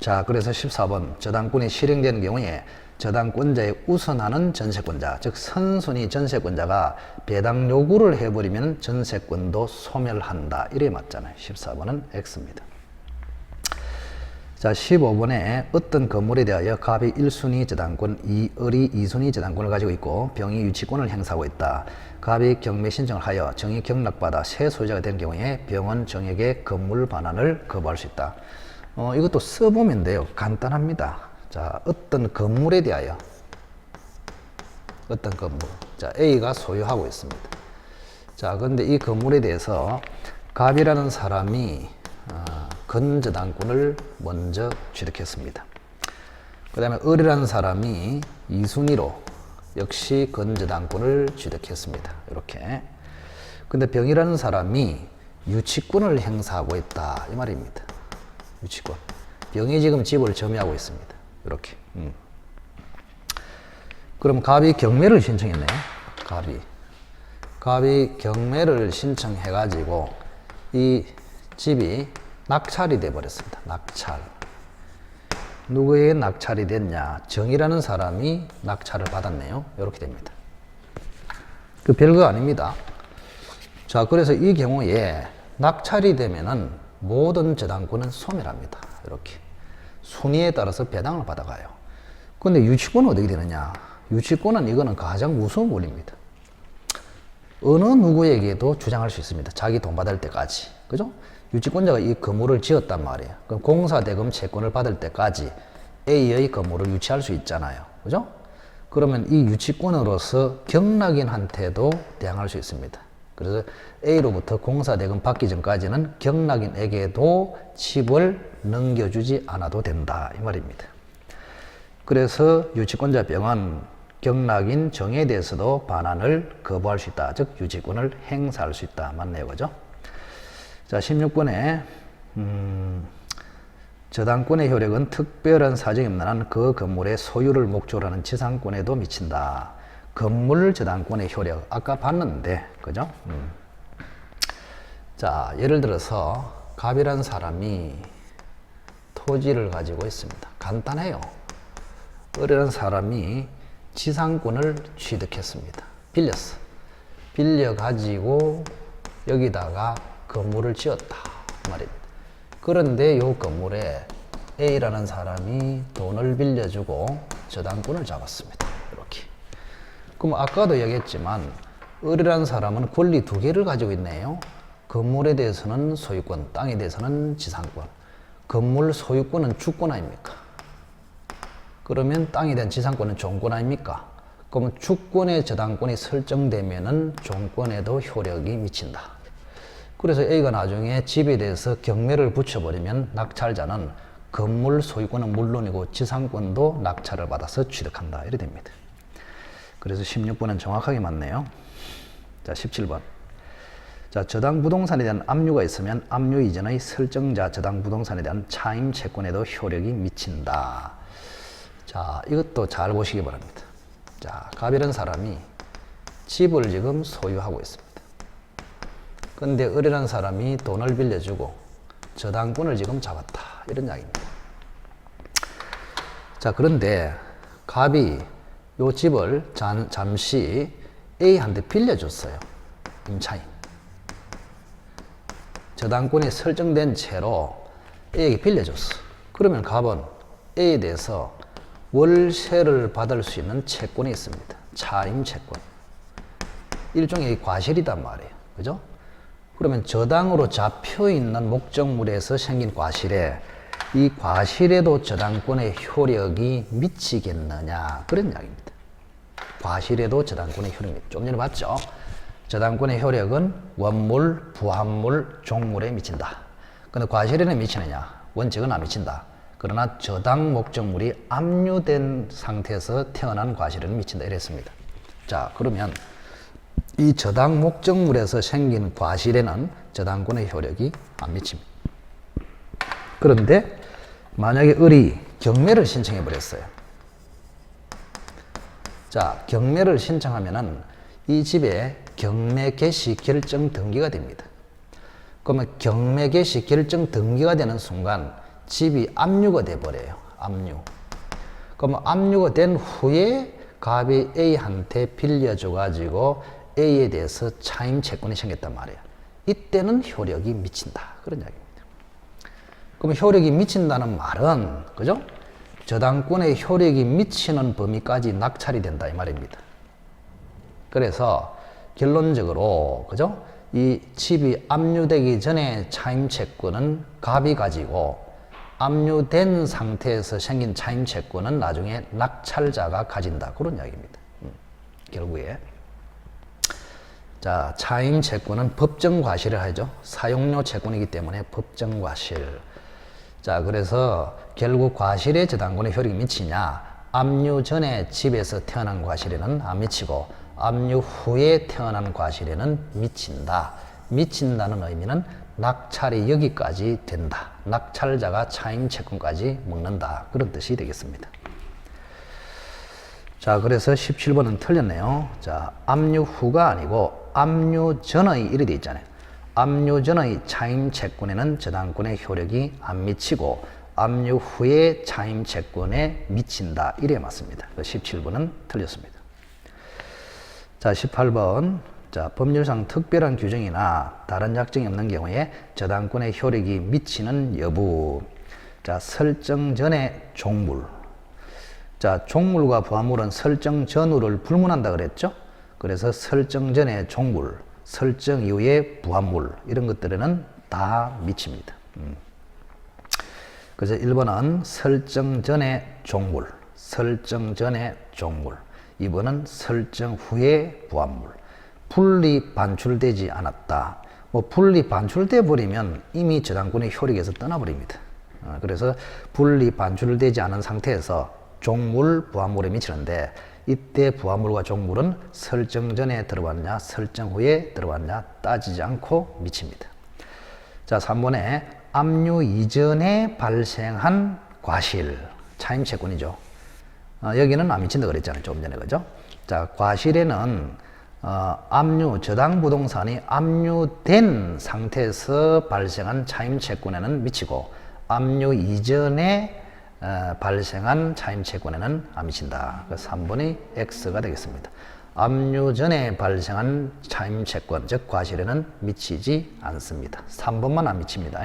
자, 그래서 14번 저당권이 실행되는 경우에 저당권자에 우선하는 전세권자, 즉 선순위 전세권자가 배당 요구를 해버리면 전세권도 소멸한다. 이래 맞잖아요. 14번은 X입니다. 자, 15번에 어떤 건물에 대하여 갑이 1순위 저당권, 을이 2순위 저당권을 가지고 있고 병이 유치권을 행사하고 있다. 갑이 경매 신청을 하여 정이 경락받아 새 소유자가 된 경우에 병은 정에게 건물 반환을 거부할 수 있다. 이것도 써보면 돼요. 간단합니다. 자, 어떤 건물에 대하여 어떤 건물. 자, A가 소유하고 있습니다. 자, 그런데 이 건물에 대해서 갑이라는 사람이 건저당권을 먼저 취득했습니다. 그 다음에 을이라는 사람이 2순위로 역시 건저당권을 취득했습니다. 이렇게. 근데 병이라는 사람이 유치권을 행사하고 있다. 이 말입니다. 유치권. 병이 지금 집을 점유하고 있습니다. 이렇게. 그럼 갑이 경매를 신청했네요. 갑이 경매를 신청해가지고 이 집이 낙찰이 돼버렸습니다. 낙찰. 누구에게 낙찰이 됐냐? 정이라는 사람이 낙찰을 받았네요. 이렇게 됩니다. 그 별거 아닙니다. 자, 그래서 이 경우에 낙찰이 되면은 모든 저당권은 소멸합니다. 이렇게. 순위에 따라서 배당을 받아가요. 근데 유치권은 어떻게 되느냐? 유치권은 이거는 가장 무서운 권리입니다. 어느 누구에게도 주장할 수 있습니다. 자기 돈 받을 때까지. 그죠? 유치권자가 이 건물을 지었단 말이에요. 그럼 공사대금 채권을 받을 때까지 A의 건물을 유치할 수 있잖아요. 그죠? 그러면 이 유치권으로서 경락인한테도 대항할 수 있습니다. 그래서 A로부터 공사대금 받기 전까지는 경락인에게도 집을 넘겨주지 않아도 된다. 이 말입니다. 그래서 유치권자 병은 경락인 정에 대해서도 반환을 거부할 수 있다. 즉 유치권을 행사할 수 있다. 맞네요. 그죠? 자, 16번에 저당권의 효력은 특별한 사정이 없는 한 그 건물의 소유를 목적으로 하는 지상권에도 미친다. 건물 저당권의 효력 아까 봤는데 그죠? 자, 예를 들어서 갑이라는 사람이 토지를 가지고 있습니다. 간단해요. 을이라는 사람이 지상권을 취득했습니다. 빌렸어. 빌려 가지고 여기다가 건물을 지었다 말입니다. 그런데 이 건물에 A라는 사람이 돈을 빌려주고 저당권을 잡았습니다. 이렇게. 그럼 아까도 얘기했지만 을이라는 사람은 권리 두 개를 가지고 있네요. 건물에 대해서는 소유권, 땅에 대해서는 지상권. 건물 소유권은 주권 아닙니까? 그러면 땅에 대한 지상권은 종권 아닙니까? 그러면 주권의 저당권이 설정되면은 종권에도 효력이 미친다. 그래서 A가 나중에 집에 대해서 경매를 붙여버리면 낙찰자는 건물 소유권은 물론이고 지상권도 낙찰을 받아서 취득한다. 이렇게 됩니다. 그래서 16번은 정확하게 맞네요. 자, 17번. 자, 저당 부동산에 대한 압류가 있으면 압류 이전의 설정자 저당 부동산에 대한 차임 채권에도 효력이 미친다. 자, 이것도 잘 보시기 바랍니다. 자, 갑이라는 사람이 집을 지금 소유하고 있습니다. 근데 을이라는 사람이 돈을 빌려주고 저당권을 지금 잡았다. 이런 이야기입니다. 자, 그런데 갑이 요 집을 잠시 A한테 빌려줬어요. 임차인. 저당권이 설정된 채로 A에게 빌려줬어. 그러면 갑은 A에 대해서 월세를 받을 수 있는 채권이 있습니다. 차임 채권. 일종의 과실이단 말이에요. 그죠? 그러면 저당으로 잡혀 있는 목적물에서 생긴 과실에 이 과실에도 저당권의 효력이 미치겠느냐 그런 이야기입니다. 과실에도 저당권의 효력이 좀 전에 봤죠? 저당권의 효력은 원물, 부합물, 종물에 미친다. 근데 과실에는 미치느냐? 원칙은 안 미친다. 그러나 저당 목적물이 압류된 상태에서 태어난 과실에는 미친다. 이랬습니다. 자, 그러면 이 저당 목적물에서 생긴 과실에는 저당권의 효력이 안 미칩니다. 그런데 만약에 을이 경매를 신청해 버렸어요. 자, 경매를 신청하면은 이 집에 경매 개시 결정 등기가 됩니다. 그러면 경매 개시 결정 등기가 되는 순간 집이 압류가 돼 버려요. 압류. 그러면 압류가 된 후에 갑이 A한테 빌려줘 가지고 A에 대해서 차임 채권이 생겼단 말이에요. 이때는 효력이 미친다. 그런 이야기입니다. 그럼 효력이 미친다는 말은 그죠? 저당권의 효력이 미치는 범위까지 낙찰이 된다 이 말입니다. 그래서 결론적으로 그죠? 이 집이 압류되기 전에 차임 채권은 갑이 가지고 압류된 상태에서 생긴 차임 채권은 나중에 낙찰자가 가진다. 그런 이야기입니다. 결국에 자, 차임 채권은 법정 과실을 하죠. 사용료 채권이기 때문에 법정 과실. 자, 그래서 결국 과실의 저당권의 효력이 미치냐? 압류 전에 집에서 태어난 과실에는 안 미치고 압류 후에 태어난 과실에는 미친다. 미친다는 의미는 낙찰이 여기까지 된다. 낙찰자가 차임 채권까지 먹는다. 그런 뜻이 되겠습니다. 자, 그래서 17번은 틀렸네요. 자, 압류 후가 아니고 압류 전의 이래 돼 있잖아요. 압류 전의 차임 채권에는 저당권의 효력이 안 미치고 압류 후에 차임 채권에 미친다. 이래 맞습니다. 17번은 틀렸습니다. 자, 18번. 자, 법률상 특별한 규정이나 다른 약정이 없는 경우에 저당권의 효력이 미치는 여부. 자, 설정 전의 종물. 자, 종물과 부합물은 설정 전후를 불문한다 그랬죠? 그래서 설정 전의 종물, 설정 이후의 부합물 이런 것들에는 다 미칩니다. 그래서 1번은 설정 전의 종물, 설정 전의 종물. 2번은 설정 후의 부합물. 분리 반출되지 않았다. 뭐 분리 반출돼 버리면 이미 저당권의 효력에서 떠나버립니다. 그래서 분리 반출되지 않은 상태에서 종물, 부합물에 미치는데 이때 부합물과 종물은 설정 전에 들어왔냐 설정 후에 들어왔냐 따지지 않고 미칩니다. 자, 3번에 압류 이전에 발생한 과실, 차임채권이죠. 여기는 안 미친다 그랬잖아요. 조금 전에, 그죠? 자, 과실에는 압류, 저당 부동산이 압류된 상태에서 발생한 차임채권에는 미치고, 압류 이전에 발생한 차임채권에는 안 미친다. 그래서 3번이 X가 되겠습니다. 압류 전에 발생한 차임채권, 즉 과실에는 미치지 않습니다. 3번만 안 미칩니다.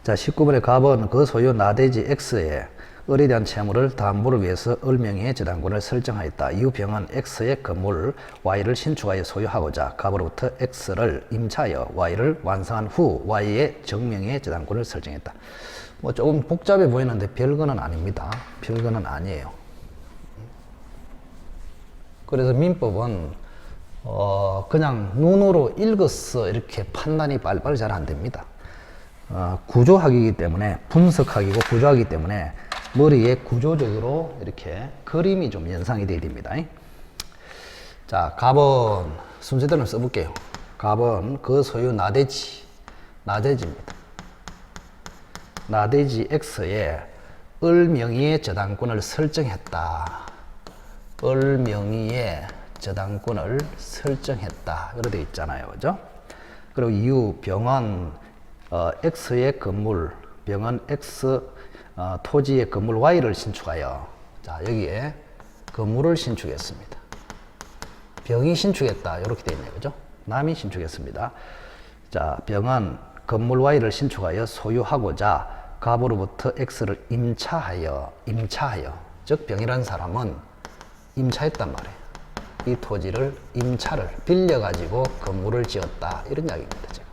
자, 19번의 갑은 그 소유 나대지 X에 을에 대한 채무를 담보를 위해서 을 명의의 저당권을 설정하였다. 이후 병은 X의 건물 Y를 신축하여 소유하고자 갑으로부터 X를 임차하여 Y를 완성한 후 Y의 정명의의 저당권을 설정했다. 뭐 조금 복잡해 보이는데 별거는 아닙니다. 별거는 아니에요. 그래서 민법은 그냥 눈으로 읽어서 이렇게 판단이 빨리빨리 잘 안 됩니다. 구조학이기 때문에, 분석학이고 구조학이기 때문에 머리에 구조적으로 이렇게 그림이 좀 연상이 돼야 됩니다. 자, 갑은 순서대로 써볼게요. 갑은 그 소유 나대지입니다. 나대지 X에 을 명의의 저당권을 설정했다. 을 명의의 저당권을 설정했다. 이렇게 되어 있잖아요. 그죠? 그리고 이후 병은 X의 건물, 병은 X 토지의 건물 Y를 신축하여, 자, 여기에 건물을 신축했습니다. 병이 신축했다. 이렇게 되어 있네요. 그죠? 남이 신축했습니다. 자, 병은 건물 Y를 신축하여 소유하고자 갑으로부터 X를 임차하여, 즉 병이라는 사람은 임차했단 말이에요. 이 토지를 임차를 빌려가지고 건물을 지었다. 이런 이야기입니다. 지금.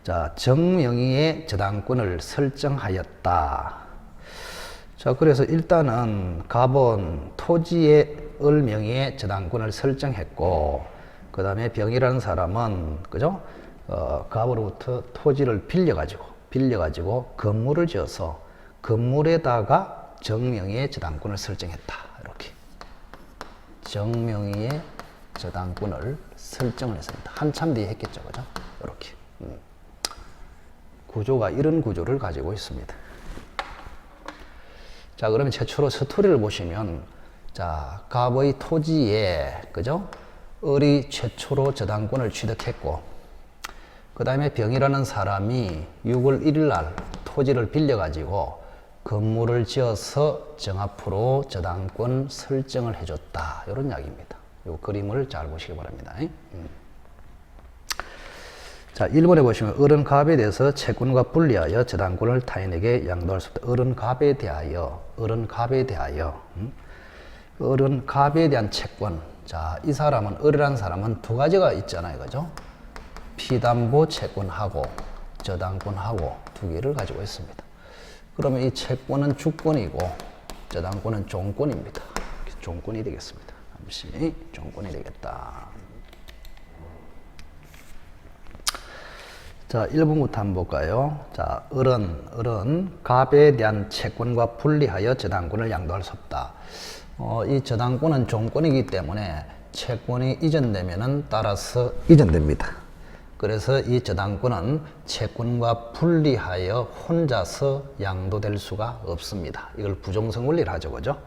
자, 정명의의 저당권을 설정하였다. 자, 그래서 일단은 갑은 토지의 을 명의의 저당권을 설정했고, 그 다음에 병이라는 사람은, 그죠? 갑으로부터 토지를 빌려가지고 건물을 지어서 건물에다가 정명의의 저당권을 설정했다. 이렇게. 정명의의 저당권을 설정을 했습니다. 한참 뒤에 했겠죠. 그죠? 이렇게. 구조가 이런 구조를 가지고 있습니다. 자, 그러면 최초로 스토리를 보시면, 자, 갑의 토지에, 그죠? 을이 최초로 저당권을 취득했고, 그 다음에 병이라는 사람이 6월 1일 날 토지를 빌려가지고 건물을 지어서 정합으로 저당권 설정을 해줬다. 이런 이야기입니다. 이 그림을 잘 보시기 바랍니다. 자, 1번에 보시면 을은 갑에 대해서 채권과 분리하여 저당권을 타인에게 양도할 수 없다. 을은 갑에 대하여 을은 갑에 대한 채권. 자, 이 사람은, 을이라는 사람은 두 가지가 있잖아요. 그죠? 피담보 채권하고 저당권하고 두 개를 가지고 있습니다. 그러면 이 채권은 주권이고 저당권은 종권입니다. 종권이 되겠습니다. 잠시 종권이 되겠다. 자, 1번부터 한번 볼까요? 자, 을은 갑에 대한 채권과 분리하여 저당권을 양도할 수 없다. 이 저당권은 종권이기 때문에 채권이 이전되면은 따라서 이전됩니다. 그래서 이 저당권은 채권과 분리하여 혼자서 양도될 수가 없습니다. 이걸 부종성 원리를 하죠. 그죠?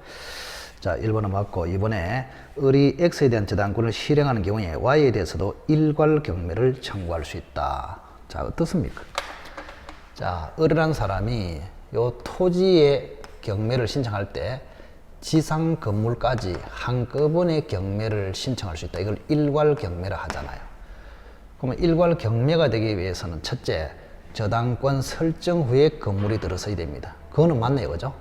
자, 1번은 맞고, 2번에 을이 X에 대한 저당권을 실행하는 경우에 Y에 대해서도 일괄 경매를 청구할 수 있다. 자, 어떻습니까? 자, 을이라는 사람이 요 토지의 경매를 신청할 때 지상 건물까지 한꺼번에 경매를 신청할 수 있다. 이걸 일괄 경매를 하잖아요. 그러면 일괄 경매가 되기 위해서는 첫째, 저당권 설정 후에 건물이 들어서야 됩니다. 그거는 맞네요. 그죠?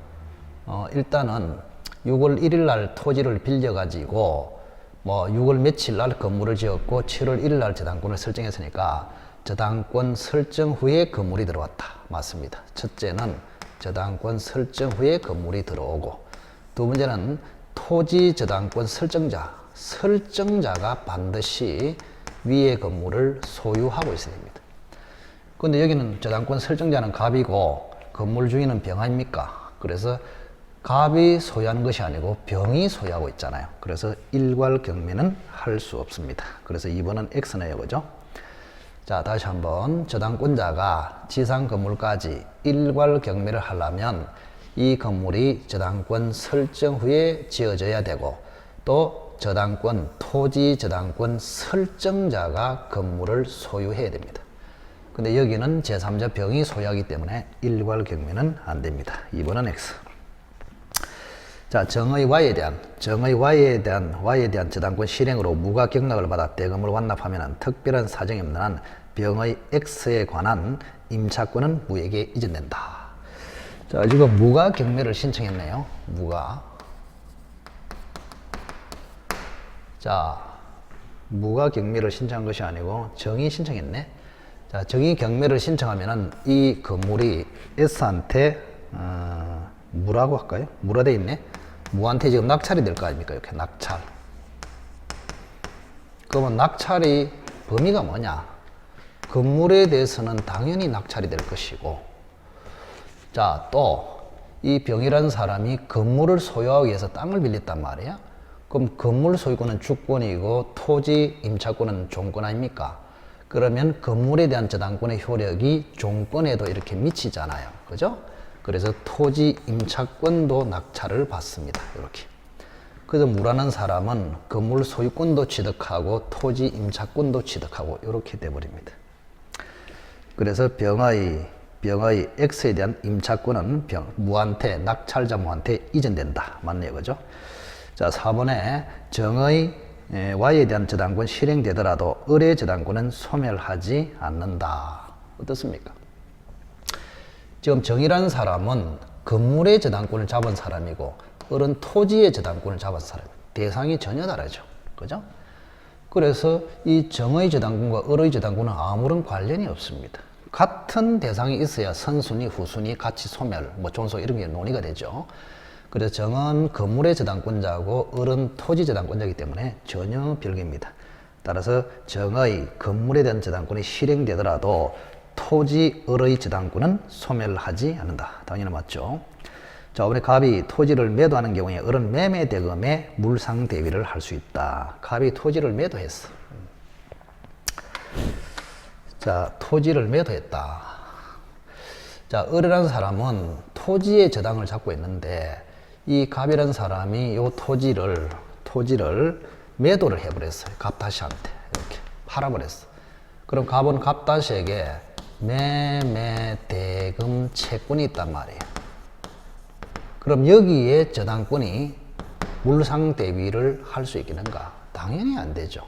일단은 6월 1일 날 토지를 빌려가지고 뭐 6월 며칠 날 건물을 지었고 7월 1일 날 저당권을 설정했으니까 저당권 설정 후에 건물이 들어왔다. 맞습니다. 첫째는 저당권 설정 후에 건물이 들어오고, 두 번째는 토지 저당권 설정자가 반드시 위의 건물을 소유하고 있어야 됩니다. 그런데 여기는 저당권 설정자는 갑이고 건물 주인은 병 아닙니까? 그래서 갑이 소유하는 것이 아니고 병이 소유하고 있잖아요. 그래서 일괄 경매는 할 수 없습니다. 그래서 2번은 X네요. 그죠? 자, 다시 한번 저당권자가 지상 건물까지 일괄 경매를 하려면 이 건물이 저당권 설정 후에 지어져야 되고 또 저당권, 토지 저당권 설정자가 건물을 소유해야 됩니다. 근데 여기는 제3자 병이 소유하기 때문에 일괄 경매는 안 됩니다. 2번은 X. 자, 정의 Y에 대한 저당권 실행으로 무가 경락을 받아 대금을 완납하면 특별한 사정이 없는 한 병의 X에 관한 임차권은 무에게 이전된다. 자, 지금 무가 경매를 신청했네요. 무가. 자, 무가 경매를 신청한 것이 아니고 정의 신청했네. 자, 정의 경매를 신청하면은 이 건물이 S한테 무라고 할까요? 무라 돼 있네. 무한테 지금 낙찰이 될 거 아닙니까? 이렇게 낙찰. 그러면 낙찰이 범위가 뭐냐? 건물에 대해서는 당연히 낙찰이 될 것이고, 자, 또 이 병이라는 사람이 건물을 소유하기 위해서 땅을 빌렸단 말이야. 그럼 건물 소유권은 주권이고 토지 임차권은 종권 아닙니까? 그러면 건물에 대한 저당권의 효력이 종권에도 이렇게 미치잖아요. 그죠? 그래서 토지 임차권도 낙찰을 받습니다. 이렇게. 그래서 무라는 사람은 건물 소유권도 취득하고 토지 임차권도 취득하고 이렇게 돼버립니다. 그래서 병의 X에 대한 임차권은 무한테, 낙찰자 무한테 이전된다. 맞네요. 그죠? 자, 4번에 정의 Y에 대한 저당권 실행되더라도 을의 저당권은 소멸하지 않는다. 어떻습니까? 지금 정의라는 사람은 건물의 저당권을 잡은 사람이고 을은 토지의 저당권을 잡은 사람. 대상이 전혀 다르죠. 그죠? 그래서 이 정의 저당권과 을의 저당권은 아무런 관련이 없습니다. 같은 대상이 있어야 선순위, 후순위, 가치 소멸, 존속 이런 게 논의가 되죠. 그래서 정은 건물의 저당권자고 을은 토지 저당권자이기 때문에 전혀 별개입니다. 따라서 정의 건물에 대한 저당권이 실행되더라도 토지 을의 저당권은 소멸하지 않는다. 당연히 맞죠. 자, 이번에 갑이 토지를 매도하는 경우에 을은 매매 대금에 물상 대위를 할 수 있다. 갑이 토지를 매도했어. 자, 토지를 매도했다. 자, 을이라는 사람은 토지의 저당을 잡고 있는데 이 갑이라는 사람이 이 토지를 매도를 해버렸어요. 갑다시한테 이렇게 팔아버렸어. 그럼 갑은 갑다시에게 매매 대금 채권이 있단 말이에요. 그럼 여기에 저당권이 물상 대위를 할 수 있겠는가? 당연히 안 되죠.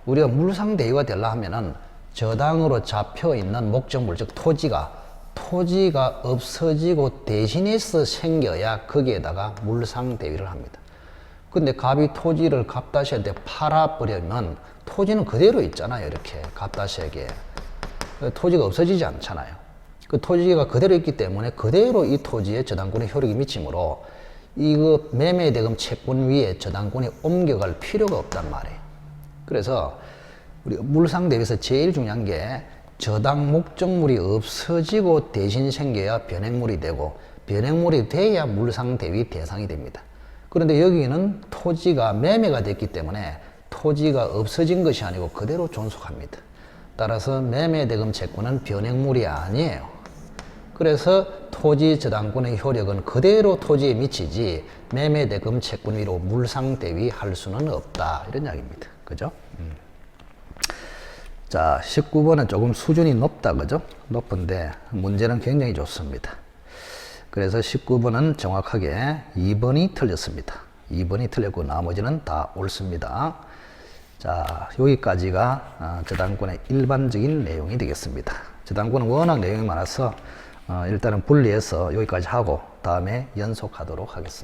우리가 물상 대위가 되려 하면은 저당으로 잡혀 있는 목적물, 즉 토지가 없어지고 대신해서 생겨야 거기에다가 물상 대위를 합니다. 근데 갑이 토지를 갑다시한테 팔아버리면 토지는 그대로 있잖아요. 이렇게 갑다시에게. 토지가 없어지지 않잖아요. 그 토지가 그대로 있기 때문에 그대로 이 토지에 저당권의 효력이 미치므로 이거 매매대금 채권 위에 저당권이 옮겨갈 필요가 없단 말이에요. 그래서 우리 물상 대비에서 제일 중요한 게 저당 목적물이 없어지고 대신 생겨야 변액물이 되고 변액물이 돼야 물상 대위 대상이 됩니다. 그런데 여기는 토지가 매매가 됐기 때문에 토지가 없어진 것이 아니고 그대로 존속합니다. 따라서 매매대금 채권은 변액물이 아니에요. 그래서 토지 저당권의 효력은 그대로 토지에 미치지 매매대금 채권 위로 물상 대위 할 수는 없다. 이런 이야기입니다. 그죠? 자, 19번은 조금 수준이 높다. 그죠? 높은데 문제는 굉장히 좋습니다. 그래서 19번은 정확하게 2번이 틀렸습니다. 2번이 틀렸고 나머지는 다 옳습니다. 자, 여기까지가 저당권의 일반적인 내용이 되겠습니다. 저당권은 워낙 내용이 많아서 일단은 분리해서 여기까지 하고 다음에 연속하도록 하겠습니다.